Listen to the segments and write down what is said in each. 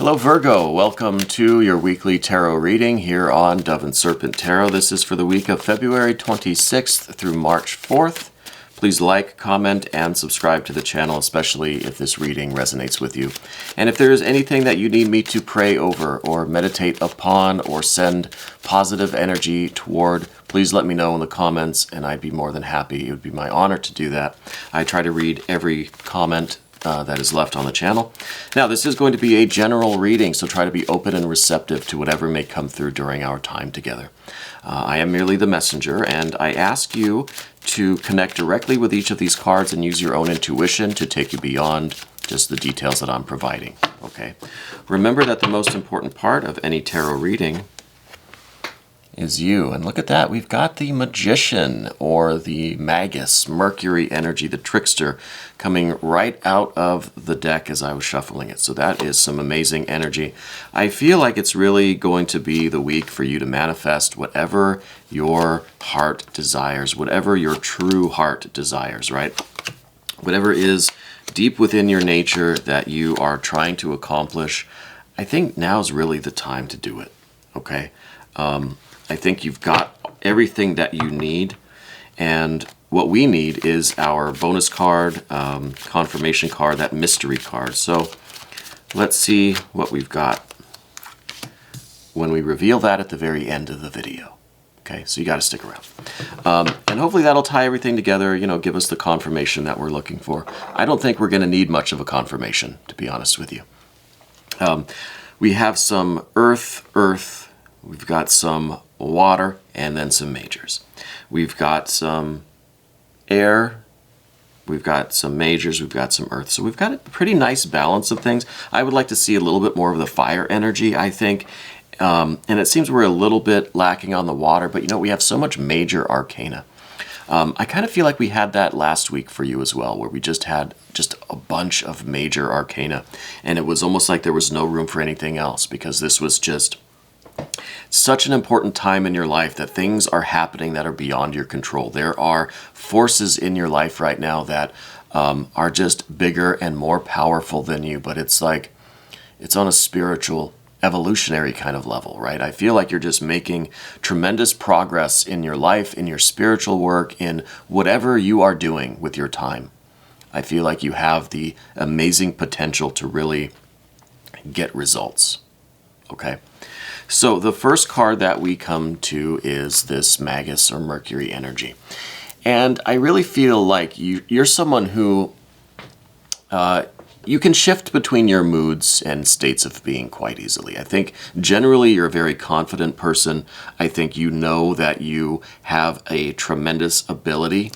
Hello Virgo, welcome to your weekly tarot reading here on Dove and Serpent Tarot. This is for the week of February 26th through March 4th. Please like, comment, and subscribe to the channel, especially if this reading resonates with you. And if there is anything that you need me to pray over or meditate upon or send positive energy toward, please let me know in the comments and I'd be more than happy. It would be my honor to do that. I try to read every comment that is left on the channel. Now, this is going to be a general reading, so try to be open and receptive to whatever may come through during our time together. I am merely the messenger, and I ask you to connect directly with each of these cards and use your own intuition to take you beyond just the details that I'm providing, okay? Remember that the most important part of any tarot reading is you. And look at that, we've got the Magician, or the Magus, Mercury energy, the trickster, coming right out of the deck as I was shuffling it. So that is some amazing energy. I feel like it's really going to be the week for you to manifest whatever your heart desires, whatever your true heart desires, right? Whatever is deep within your nature that you are trying to accomplish, I think now's really the time to do it, okay? I think you've got everything that you need, and what we need is our bonus card, confirmation card, that mystery card. So let's see what we've got when we reveal that at the very end of the video. Okay, so you got to stick around. And hopefully that'll tie everything together, you know, give us the confirmation that we're looking for. I don't think we're going to need much of a confirmation, to be honest with you. We have some earth, we've got some water, and then some majors. We've got some air, we've got some majors, we've got some earth. So we've got a pretty nice balance of things. I would like to see a little bit more of the fire energy, I think. And it seems we're a little bit lacking on the water, but you know, we have so much major arcana. I kind of feel like we had that last week for you as well, where we just had a bunch of major arcana, and it was almost like there was no room for anything else, because this was just such an important time in your life that things are happening that are beyond your control. There are forces in your life right now that are just bigger and more powerful than you, but it's like, it's on a spiritual, evolutionary kind of level, right? I feel like you're just making tremendous progress in your life, in your spiritual work, in whatever you are doing with your time. I feel like you have the amazing potential to really get results, okay? So the first card that we come to is this Magus, or Mercury energy. And I really feel like you're someone who, you can shift between your moods and states of being quite easily. I think generally you're a very confident person. I think you know that you have a tremendous ability.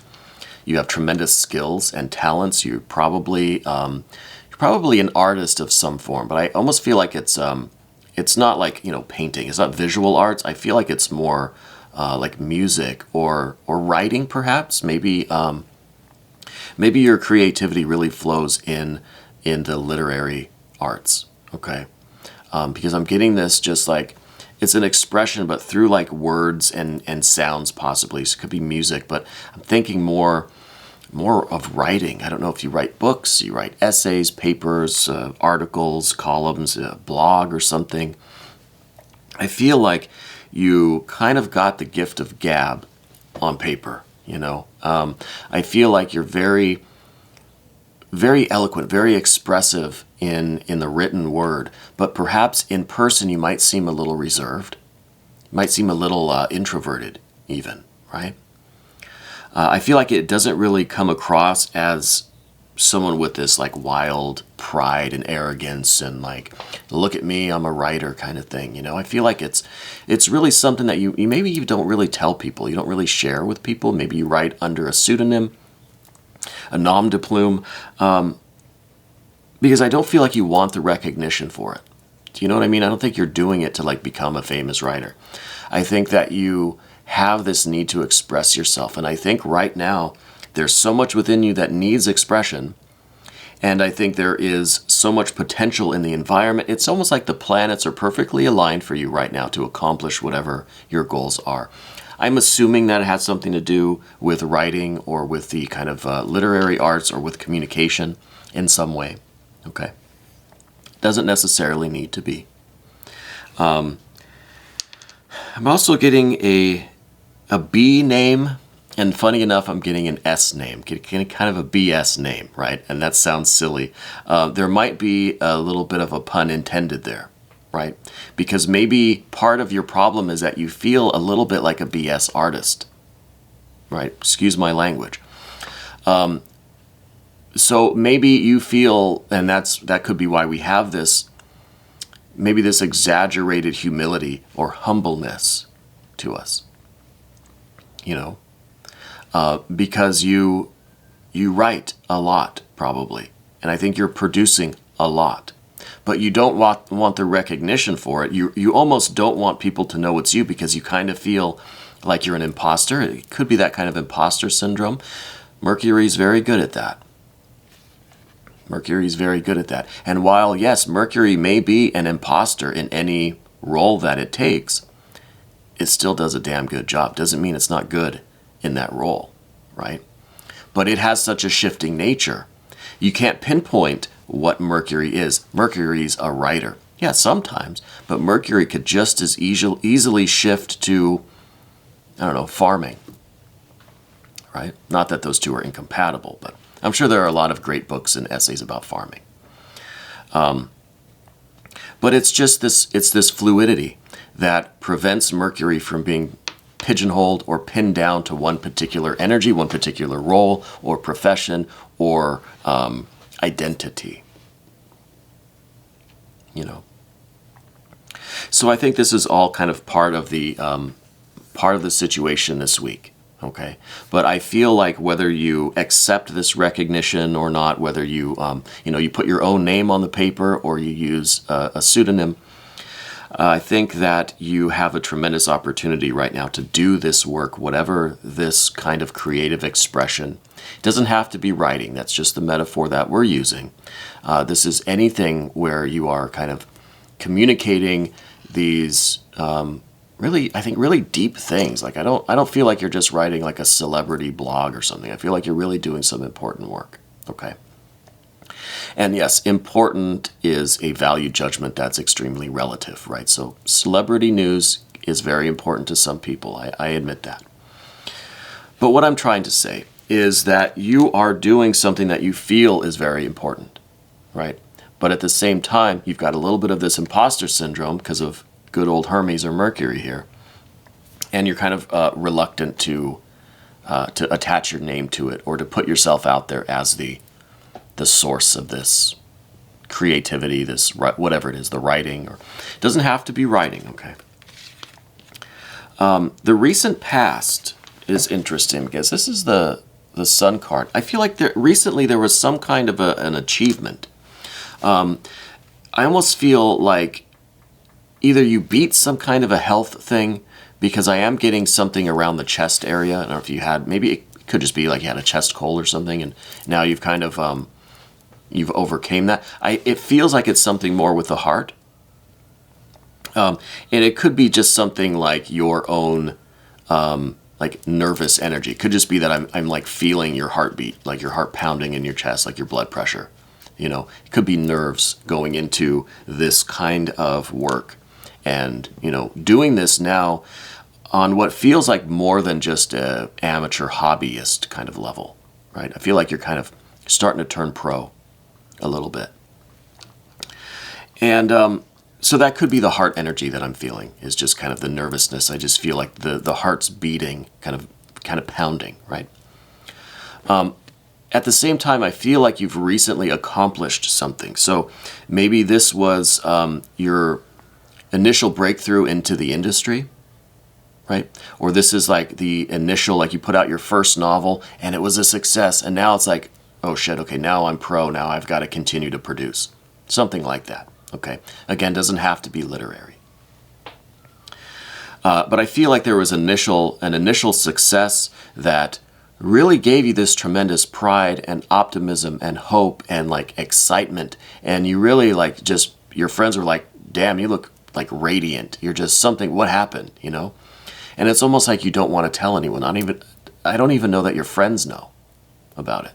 You have tremendous skills and talents. You're probably an artist of some form, but I almost feel like it's not like, you know, painting. It's not visual arts. I feel like it's more like music or writing, perhaps. Maybe maybe your creativity really flows in the literary arts, okay? Because I'm getting this just like, it's an expression, but through like words and sounds possibly. So it could be music, but I'm thinking more of writing. I don't know if you write books, you write essays, papers, articles, columns, a blog or something. I feel like you kind of got the gift of gab on paper, you know. I feel like you're very, very eloquent, very expressive in the written word, but perhaps in person you might seem a little reserved, might seem a little introverted even, right? I feel like it doesn't really come across as someone with this like wild pride and arrogance and like, look at me, I'm a writer kind of thing, you know. I feel like it's really something that you maybe you don't really tell people, you don't really share with people. Maybe you write under a pseudonym, a nom de plume, because I don't feel like you want the recognition for it. Do you know what I mean? I don't think you're doing it to like become a famous writer. I think that you have this need to express yourself. And I think right now there's so much within you that needs expression. And I think there is so much potential in the environment. It's almost like the planets are perfectly aligned for you right now to accomplish whatever your goals are. I'm assuming that it has something to do with writing or with the kind of literary arts or with communication in some way. Okay. Doesn't necessarily need to be. I'm also getting a B name, and funny enough, I'm getting an S name, getting kind of a BS name, right? And that sounds silly. There might be a little bit of a pun intended there, right? Because maybe part of your problem is that you feel a little bit like a BS artist, right? Excuse my language. So maybe you feel, and that could be why we have this, maybe this exaggerated humility or humbleness to us, because you write a lot probably, and I think you're producing a lot, but you don't want the recognition for it. You almost don't want people to know it's you because you kind of feel like you're an imposter. It could be that kind of imposter syndrome. Mercury's very good at that. Mercury's very good at that. And while, yes, Mercury may be an imposter in any role that it takes, it still does a damn good job. Doesn't mean it's not good in that role, right? But it has such a shifting nature. You can't pinpoint what Mercury is. Mercury's a writer. Yeah, sometimes. But Mercury could just as easily shift to, I don't know, farming, right? Not that those two are incompatible, but I'm sure there are a lot of great books and essays about farming. But it's just this fluidity that prevents Mercury from being pigeonholed or pinned down to one particular energy, one particular role or profession or identity. So I think this is all kind of part of the situation this week. Okay, but I feel like whether you accept this recognition or not, whether you you put your own name on the paper or you use a pseudonym, I think that you have a tremendous opportunity right now to do this work, whatever this kind of creative expression. It doesn't have to be writing. That's just the metaphor that we're using. This is anything where you are kind of communicating these really deep things. Like I don't feel like you're just writing like a celebrity blog or something. I feel like you're really doing some important work. Okay. And yes, important is a value judgment that's extremely relative, right? So celebrity news is very important to some people. I admit that. But what I'm trying to say is that you are doing something that you feel is very important, right? But at the same time, you've got a little bit of this imposter syndrome because of good old Hermes or Mercury here, and you're kind of reluctant to attach your name to it or to put yourself out there as the source of this creativity, this whatever it is, the writing, or it doesn't have to be writing. Okay. The recent past is interesting because this is the Sun card. I feel like recently there was some kind of an achievement. I almost feel like either you beat some kind of a health thing, because I am getting something around the chest area. I don't know if you had, maybe it could just be like you had a chest cold or something, and now you've kind of, you've overcame that. It feels like it's something more with the heart. And it could be just something like your own, like nervous energy. It could just be that I'm like feeling your heartbeat, like your heart pounding in your chest, like your blood pressure. It could be nerves going into this kind of work. And, doing this now on what feels like more than just a amateur hobbyist kind of level, right? I feel like you're kind of starting to turn pro a little bit. And so that could be the heart energy that I'm feeling, is just kind of the nervousness. I just feel like the heart's beating, kind of pounding, right? At the same time, I feel like you've recently accomplished something. So maybe this was your initial breakthrough into the industry, right? Or this is like the initial, like you put out your first novel and it was a success, and now it's like, oh shit, okay, now I'm pro, now I've got to continue to produce. Something like that, okay? Again, doesn't have to be literary. But I feel like there was an initial success that really gave you this tremendous pride and optimism and hope and like excitement, and you really like just, your friends were like, damn, you look like radiant. You're just something, what happened, And it's almost like you don't want to tell anyone. I don't even know that your friends know about it,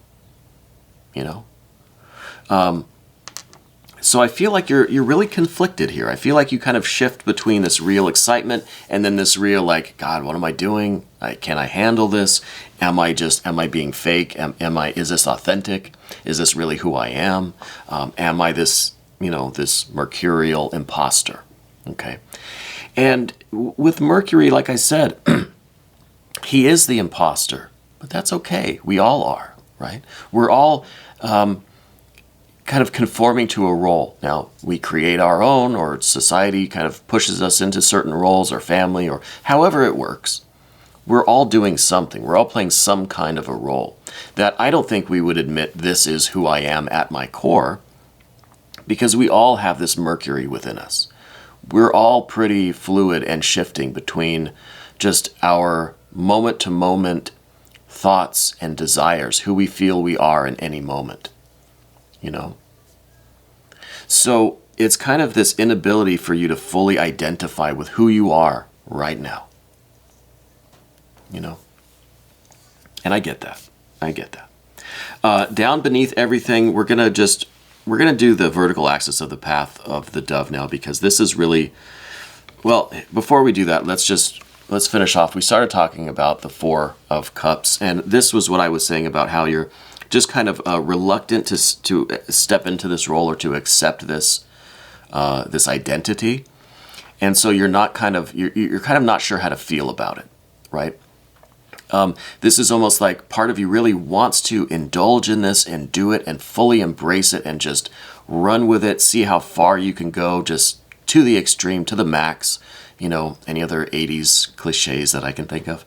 So I feel like you're really conflicted here. I feel like you kind of shift between this real excitement and then this real like, God, what am I doing? Can I handle this? Am I being fake? Is this authentic? Is this really who I am? Am I this, this mercurial imposter? Okay. And with Mercury, like I said, he is the imposter, but that's okay. We all are, right? We're all kind of conforming to a role. Now, we create our own, or society kind of pushes us into certain roles, or family, or however it works. We're all doing something. We're all playing some kind of a role that I don't think we would admit this is who I am at my core, because we all have this Mercury within us. We're all pretty fluid and shifting between just our moment-to-moment thoughts and desires, who we feel we are in any moment, So it's kind of this inability for you to fully identify with who you are right now, And I get that. Down beneath everything, we're gonna do the vertical axis of the path of the dove now, because this is really, well, before we do that, let's finish off. We started talking about the Four of Cups, and this was what I was saying about how you're just kind of reluctant to step into this role, or to accept this this identity, and so you're kind of not sure how to feel about it, right? This is almost like part of you really wants to indulge in this and do it and fully embrace it and just run with it, see how far you can go, just to the extreme, to the max, any other 80s cliches that I can think of.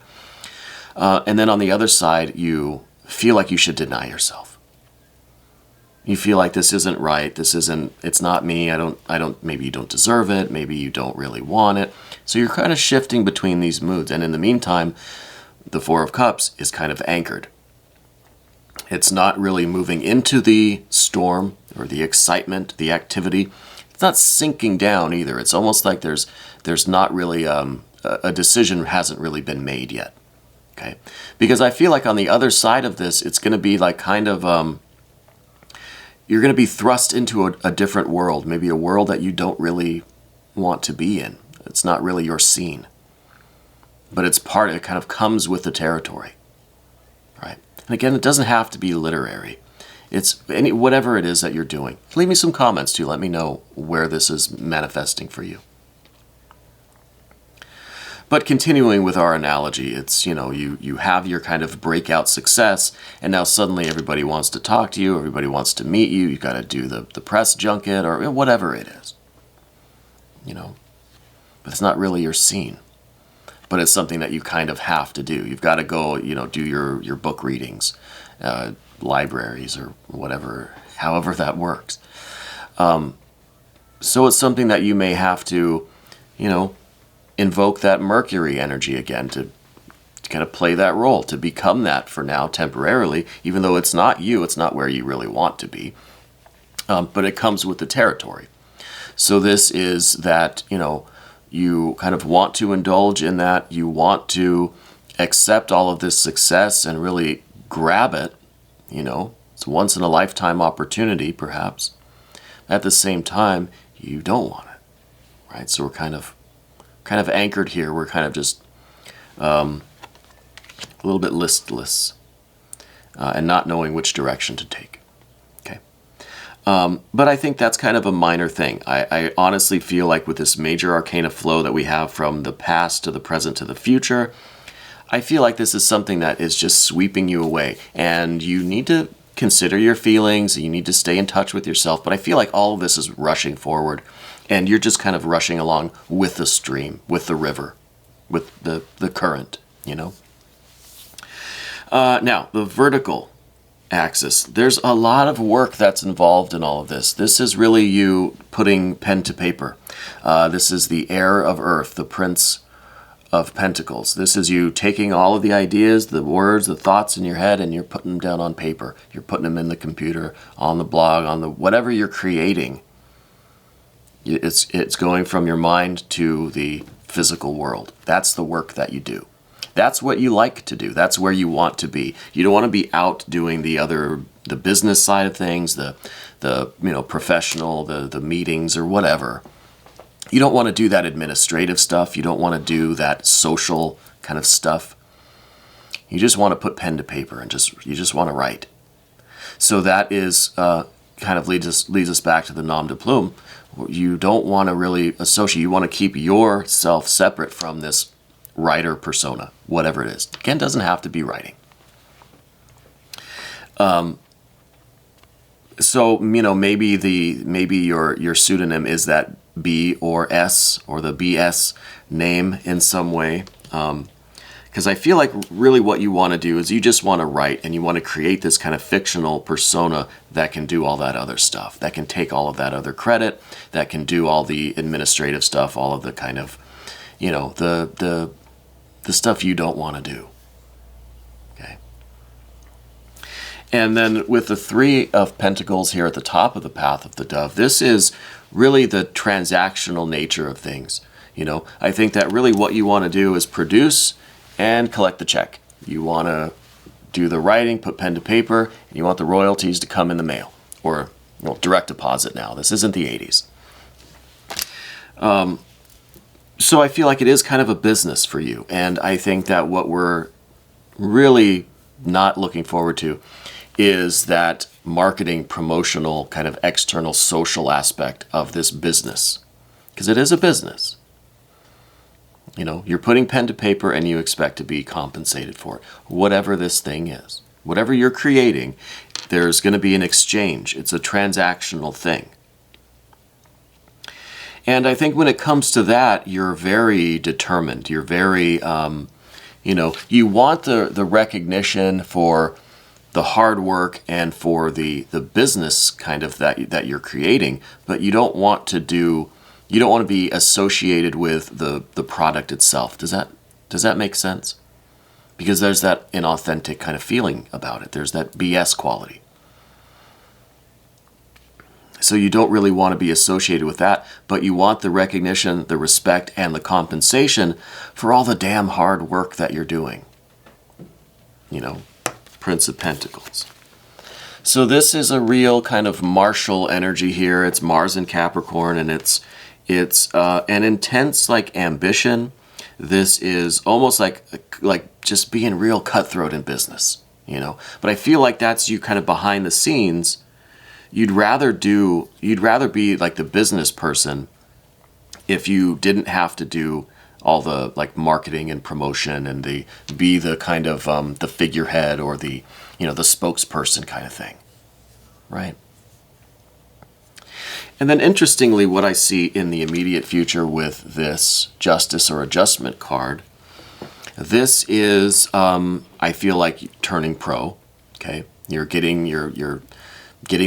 And then on the other side, you feel like you should deny yourself. You feel like this isn't right. It's not me. Maybe you don't deserve it. Maybe you don't really want it. So you're kind of shifting between these moods. And in the meantime, the Four of Cups is kind of anchored. It's not really moving into the storm or the excitement, the activity. It's not sinking down either. It's almost like there's not really a decision hasn't really been made yet. Okay, because I feel like on the other side of this, it's going to be like kind of you're going to be thrust into a different world, maybe a world that you don't really want to be in. It's not really your scene, but it kind of comes with the territory, right? And again, it doesn't have to be literary. It's whatever it is that you're doing. Leave me some comments too. Let me know where this is manifesting for you. But continuing with our analogy, it's, you have your kind of breakout success, and now suddenly everybody wants to talk to you, everybody wants to meet you, you've got to do the press junket, or whatever it is. But it's not really your scene. But it's something that you kind of have to do. You've got to go, do your book readings, libraries, or whatever, however that works. So it's something that you may have to, invoke that Mercury energy again to kind of play that role, to become that for now temporarily, even though it's not you, it's not where you really want to be. But it comes with the territory. So this is that, you kind of want to indulge in that, you want to accept all of this success and really grab it, it's a once in a lifetime opportunity perhaps. At the same time, you don't want it, right? So we're kind of anchored here. We're kind of just a little bit listless and not knowing which direction to take. Okay, but I think that's kind of a minor thing. I honestly feel like with this major arcana flow that we have from the past to the present to the future, I feel like this is something that is just sweeping you away, and you need to consider your feelings. You need to stay in touch with yourself. But I feel like all of this is rushing forward, and you're just kind of rushing along with the stream, with the river, with the current, Now, the vertical axis, there's a lot of work that's involved in all of this. This is really you putting pen to paper. This is the heir of earth, the prince of pentacles. This is you taking all of the ideas, the words, the thoughts in your head, and you're putting them down on paper. You're putting them in the computer, on the blog, on the whatever you're creating. It's going from your mind to the physical world. That's the work that you do. That's what you like to do. That's where you want to be. You don't want to be out doing the business side of things, the professional, the meetings or whatever. You don't want to do that administrative stuff. You don't want to do that social kind of stuff. You just want to put pen to paper and you just want to write. So that is kind of leads us back to the nom de plume. You don't want to really associate. You want to keep yourself separate from this writer persona, whatever it is. Again, doesn't have to be writing. So maybe your pseudonym is that B or S or the BS name in some way. Because I feel like really what you want to do is you just want to write and you want to create this kind of fictional persona that can do all that other stuff, that can take all of that other credit, that can do all the administrative stuff, all of the kind of, the stuff you don't want to do. Okay. And then with the 3 of Pentacles here at the top of the path of the dove, this is really the transactional nature of things. I think that really what you want to do is produce and collect the check. You want to do the writing, put pen to paper, and you want the royalties to come in the mail. Or direct deposit now. This isn't the 80s. So I feel like it is kind of a business for you. And I think that what we're really not looking forward to is that marketing, promotional, kind of external social aspect of this business. Because it is a business. You're putting pen to paper and you expect to be compensated for it. Whatever this thing is. Whatever you're creating, there's going to be an exchange. It's a transactional thing. And I think when it comes to that, you're very determined. You're very, you want the recognition for the hard work and for the business kind of that you're creating, but you don't want to be associated with the product itself. Does that make sense? Because there's that inauthentic kind of feeling about it. There's that BS quality. So you don't really want to be associated with that, but you want the recognition, the respect, and the compensation for all the damn hard work that you're doing. Prince of Pentacles. So this is a real kind of martial energy here. It's Mars in Capricorn, and it's an intense ambition. This is almost like just being real cutthroat in business, But I feel like that's you kind of behind the scenes. You'd rather be like the business person if you didn't have to do all the marketing and promotion and be the kind of the figurehead or the the spokesperson kind of thing, right? And then interestingly, what I see in the immediate future with this Justice or Adjustment card, this is I feel like turning pro. Okay, you're getting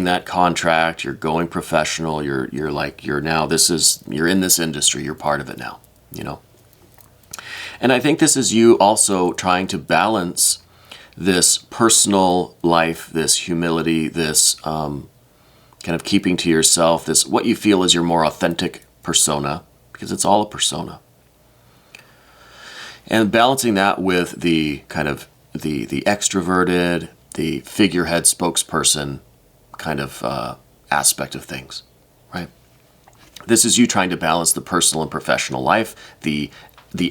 that contract. You're going professional. You're in this industry. You're part of it now. And I think this is you also trying to balance this personal life, this humility, this kind of keeping to yourself, this what you feel is your more authentic persona, because it's all a persona. And balancing that with the kind of the extroverted, the figurehead spokesperson kind of aspect of things, right? This is you trying to balance the personal and professional life, the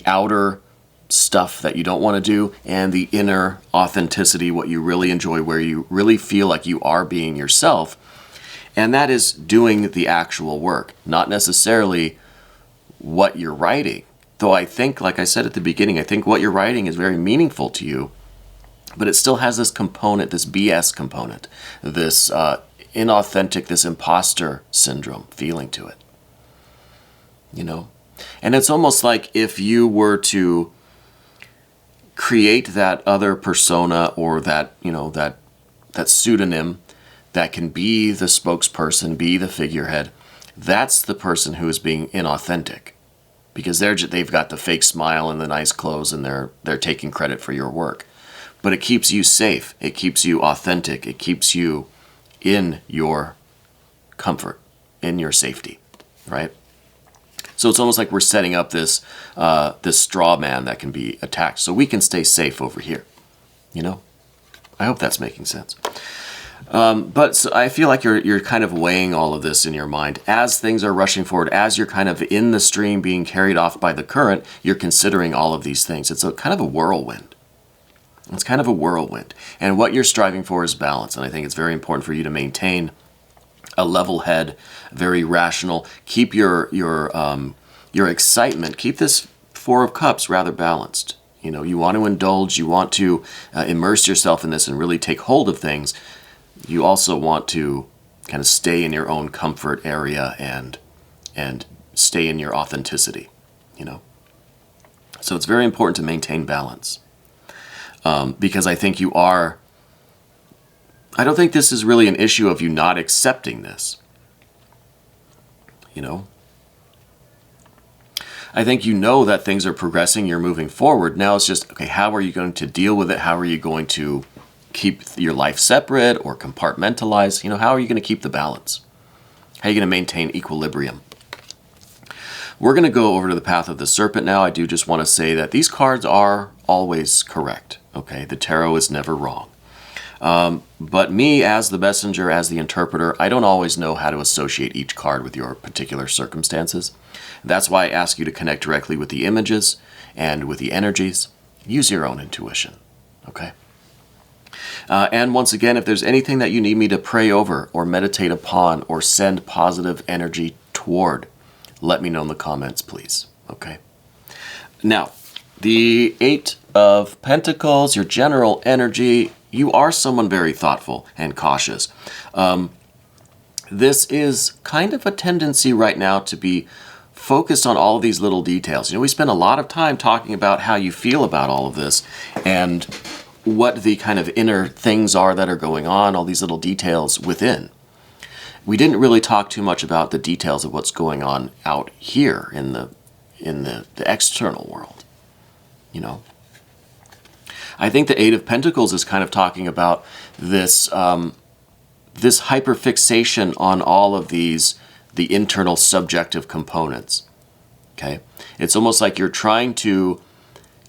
outer stuff that you don't want to do, and the inner authenticity, what you really enjoy, where you really feel like you are being yourself. And that is doing the actual work, not necessarily what you're writing. Though I think, like I said at the beginning, I think what you're writing is very meaningful to you, but it still has this component, this BS component, this inauthentic, this imposter syndrome feeling to it. And it's almost like if you were to create that other persona or that pseudonym that can be the spokesperson, be the figurehead, that's the person who is being inauthentic, because they've got the fake smile and the nice clothes and they're taking credit for your work. But it keeps you safe. It keeps you authentic. It keeps you in your comfort, in your safety, right? So it's almost like we're setting up this this straw man that can be attacked, so we can stay safe over here. You know, I hope that's making sense. But so I feel like you're kind of weighing all of this in your mind as things are rushing forward, as you're kind of in the stream being carried off by the current. You're considering all of these things. It's a kind of a whirlwind. It's kind of a whirlwind, and what you're striving for is balance. And I think it's very important for you to maintain a level head, very rational. Keep your excitement. Keep this Four of Cups rather balanced. You know, you want to indulge. You want to immerse yourself in this and really take hold of things. You also want to kind of stay in your own comfort area and stay in your authenticity, you know. So it's very important to maintain balance, because I think I don't think this is really an issue of you not accepting this, you know. I think you know that things are progressing, you're moving forward. Now it's just, okay, how are you going to deal with it? How are you going to keep your life separate or compartmentalize? You know, how are you going to keep the balance? How are you going to maintain equilibrium? We're going to go over to the path of the serpent now. I do just want to say that these cards are always correct. Okay, the tarot is never wrong. But me, as the messenger, as the interpreter, I don't always know how to associate each card with your particular circumstances. That's why I ask you to connect directly with the images and with the energies. Use your own intuition, okay? And once again, if there's anything that you need me to pray over or meditate upon or send positive energy toward, let me know in the comments, please, okay? Now, the Eight of Pentacles, your general energy, you are someone very thoughtful and cautious. This is kind of a tendency right now to be focused on all of these little details. You know, we spend a lot of time talking about how you feel about all of this and what the kind of inner things are that are going on, all these little details within. We didn't really talk too much about the details of what's going on out here in the external world, you know. I think the Eight of Pentacles is kind of talking about this this hyperfixation on all of these, the internal subjective components. Okay, it's almost like you're trying to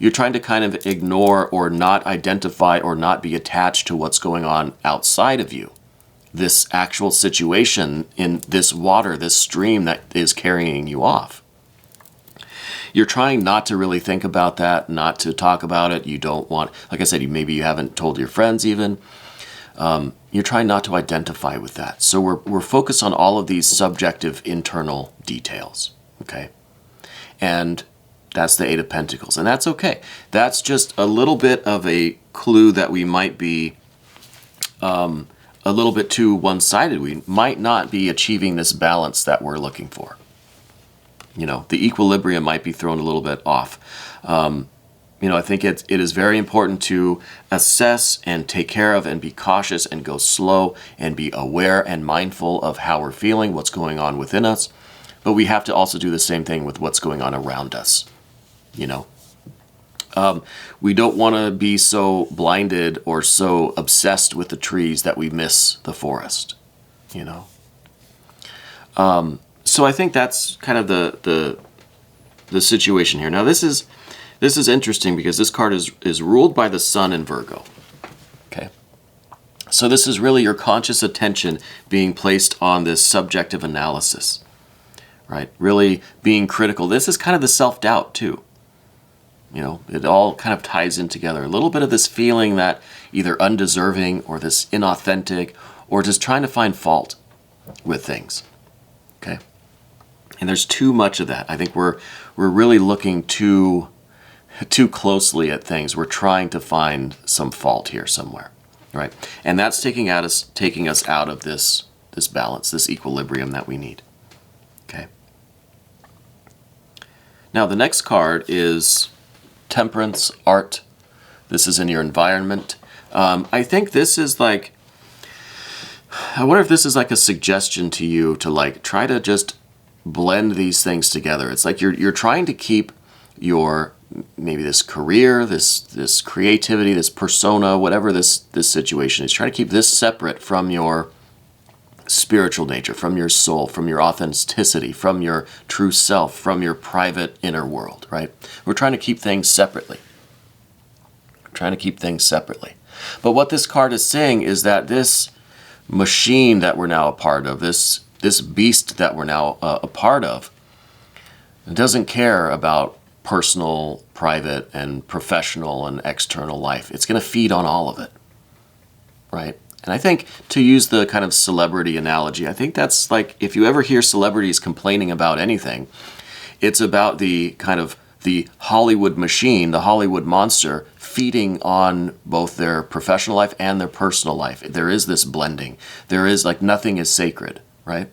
kind of ignore or not identify or not be attached to what's going on outside of you. This actual situation in this water, this stream that is carrying you off. You're trying not to really think about that, not to talk about it. You don't want, like I said, maybe you haven't told your friends even. You're trying not to identify with that. So we're focused on all of these subjective internal details, okay? And that's the Eight of Pentacles, and that's okay. That's just a little bit of a clue that we might be a little bit too one-sided. We might not be achieving this balance that we're looking for. You know, the equilibrium might be thrown a little bit off. You know, I think it is very important to assess and take care of and be cautious and go slow and be aware and mindful of how we're feeling, what's going on within us. But we have to also do the same thing with what's going on around us, you know. We don't want to be so blinded or so obsessed with the trees that we miss the forest, you know. So I think that's kind of the situation here. Now this is interesting because this card is ruled by the Sun in Virgo. Okay, so this is really your conscious attention being placed on this subjective analysis, right? Really being critical. This is kind of the self-doubt too. You know, it all kind of ties in together. A little bit of this feeling that either undeserving or this inauthentic or just trying to find fault with things. Okay. And there's too much of that. I think we're really looking too closely at things. We're trying to find some fault here somewhere, right? And that's taking us out of this balance, this equilibrium that we need. Okay. Now the next card is Temperance, Art. This is in your environment. I think this is like, I wonder if this is like a suggestion to you to like try to just blend these things together. It's like you're trying to keep your, maybe this career, this creativity, this persona, whatever this situation is, try to keep this separate from your spiritual nature, from your soul, from your authenticity, from your true self, from your private inner world, right? We're trying to keep things separately. Trying to keep things separately. But what this card is saying is that this machine that we're now a part of, this beast that we're now a part of, doesn't care about personal, private, and professional and external life. It's going to feed on all of it, right? And I think, to use the kind of celebrity analogy, I think that's like, if you ever hear celebrities complaining about anything, it's about the kind of the Hollywood machine, the Hollywood monster, feeding on both their professional life and their personal life. There is this blending. There is, like, nothing is sacred, right?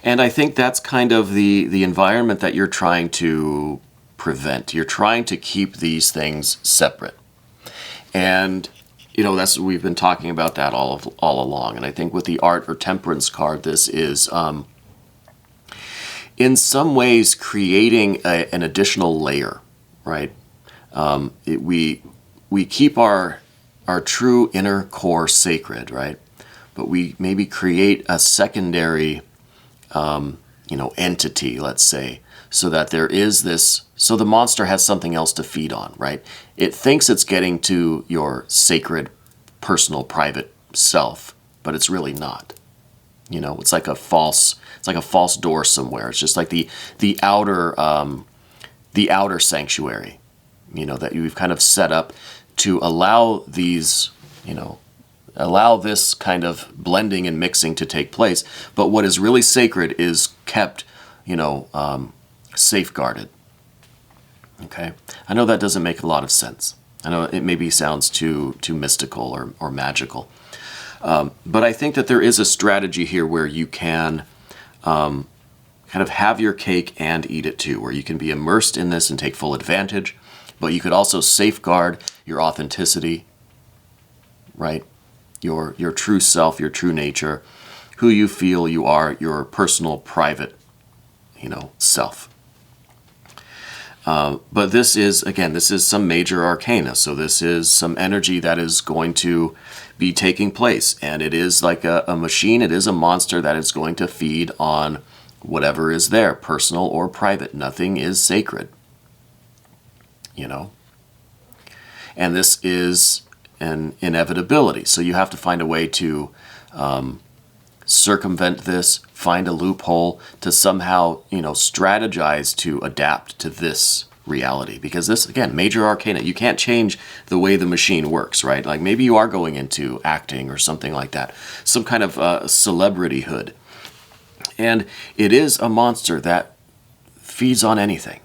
And I think that's kind of the environment that you're trying to prevent. You're trying to keep these things separate. And, you know, that's, we've been talking about that all along. And I think with the Art or Temperance card, this is in some ways creating an additional layer, right? We keep our true inner core sacred, right? But we maybe create a secondary, entity, let's say, so that there is this, so the monster has something else to feed on, right? It thinks it's getting to your sacred, personal, private self, but it's really not. You know, it's like a false door somewhere. It's just like the outer sanctuary, you know, that you've kind of set up to allow these, allow this kind of blending and mixing to take place. But what is really sacred is kept, safeguarded. Okay? I know that doesn't make a lot of sense. I know it maybe sounds too mystical or magical. But I think that there is a strategy here where you can kind of have your cake and eat it too, where you can be immersed in this and take full advantage, but you could also safeguard your authenticity, right? Your true self, your true nature, who you feel you are, your personal, private, self. But this is, again, this is some major arcana. So this is some energy that is going to be taking place. And it is like a machine. It is a monster that is going to feed on whatever is there, personal or private. Nothing is sacred, And this is an inevitability. So you have to find a way to circumvent this, find a loophole to somehow, strategize to adapt to this reality. Because this, again, major arcana, you can't change the way the machine works, right? Like maybe you are going into acting or something like that, some kind of celebrityhood. And it is a monster that feeds on anything.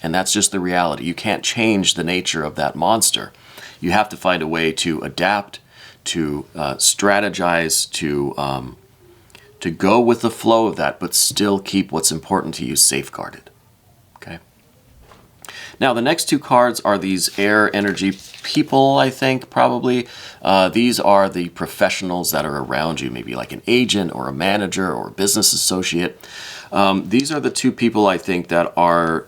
And that's just the reality. You can't change the nature of that monster. You have to find a way to adapt, to strategize, to go with the flow of that, but still keep what's important to you safeguarded. Okay. Now, the next two cards are these air energy people, I think, probably. These are the professionals that are around you, maybe like an agent or a manager or a business associate. These are the two people, I think, that are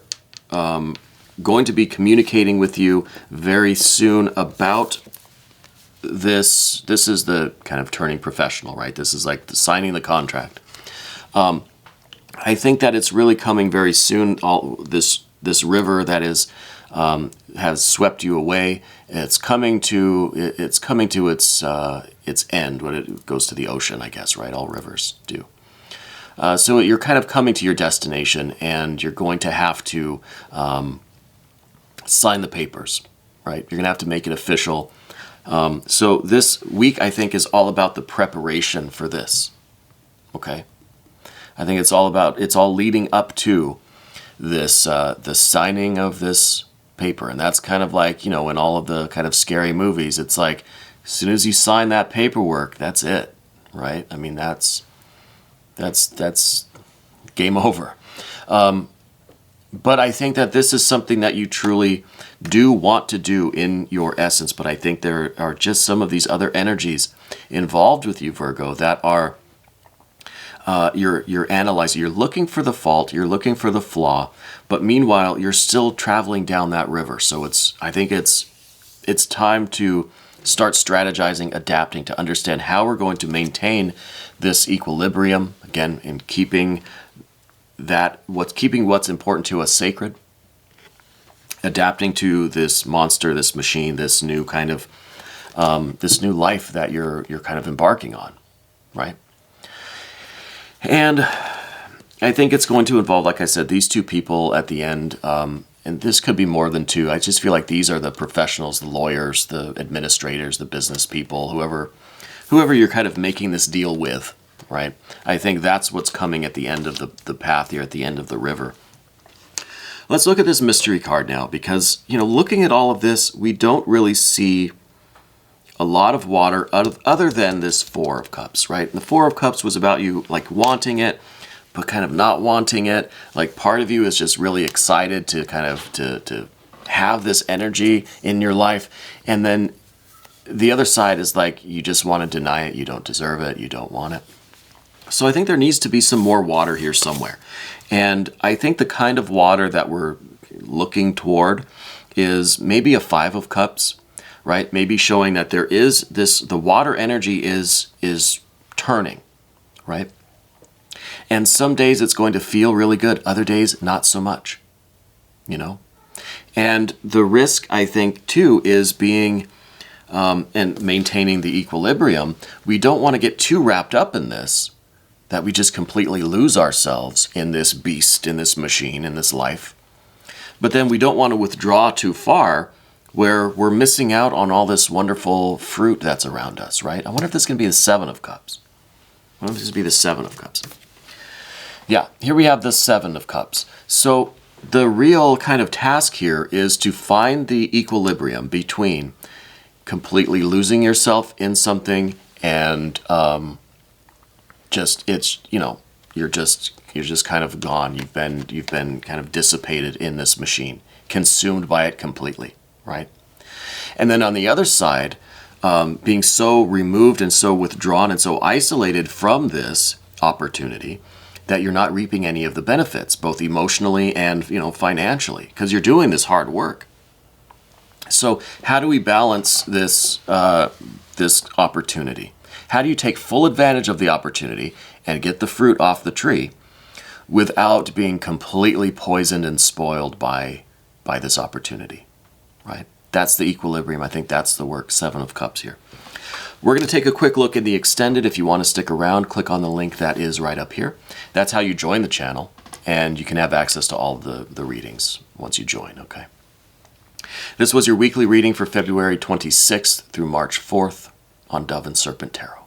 going to be communicating with you very soon about this. This is the kind of turning professional, right? This is like signing the contract. I think that it's really coming very soon. All this river that is has swept you away. It's coming to its end when it goes to the ocean, I guess, right? All rivers do. So you're kind of coming to your destination, and you're going to have to sign the papers, right? You're going to have to make it official. So this week, I think, is all about the preparation for this, okay? I think it's all leading up to this, the signing of this paper. And that's kind of like, in all of the kind of scary movies, it's like, as soon as you sign that paperwork, that's it, right? I mean, that's game over. But I think that this is something that you truly do want to do in your essence. But I think there are just some of these other energies involved with you, Virgo, that are you're analyzing. You're looking for the fault. You're looking for the flaw. But meanwhile, you're still traveling down that river. So I think it's time to start strategizing, adapting to understand how we're going to maintain this equilibrium, again, in keeping what's important to us sacred, adapting to this monster, this machine, this new kind of this new life that you're kind of embarking on, right? And I think it's going to involve, like I said, these two people at the end, and this could be more than two. I just feel like these are the professionals, the lawyers, the administrators, the business people, whoever you're kind of making this deal with, right? I think that's what's coming at the end of the path here, at the end of the river. Let's look at this mystery card now, because, you know, looking at all of this, we don't really see a lot of water other than this Four of Cups, right? And the Four of Cups was about you, like, wanting it, but kind of not wanting it. Like, part of you is just really excited to kind of to have this energy in your life. And then the other side is like, you just want to deny it. You don't deserve it. You don't want it. So I think there needs to be some more water here somewhere. And I think the kind of water that we're looking toward is maybe a Five of Cups, right? Maybe showing that there is this, the water energy is turning, right? And some days it's going to feel really good. Other days, not so much, you know? And the risk, I think, too, is being and maintaining the equilibrium. We don't want to get too wrapped up in this that we just completely lose ourselves in this beast, in this machine, in this life. But then we don't want to withdraw too far where we're missing out on all this wonderful fruit that's around us, right? I wonder if this can be the Seven of Cups. I wonder if this would be the Seven of Cups. Yeah, here we have the Seven of Cups. So the real kind of task here is to find the equilibrium between completely losing yourself in something and just, it's, you know, you're just kind of gone. You've been kind of dissipated in this machine, consumed by it completely, right? And then on the other side, being so removed and so withdrawn and so isolated from this opportunity that you're not reaping any of the benefits, both emotionally and, you know, financially, because you're doing this hard work. So how do we balance this this opportunity? How do you take full advantage of the opportunity and get the fruit off the tree without being completely poisoned and spoiled by this opportunity, right? That's the equilibrium. I think that's the work. Seven of Cups here. We're going to take a quick look in the extended. If you want to stick around, click on the link that is right up here. That's how you join the channel, and you can have access to all the readings once you join, okay? This was your weekly reading for February 26th through March 4th on Dove and Serpent Tarot.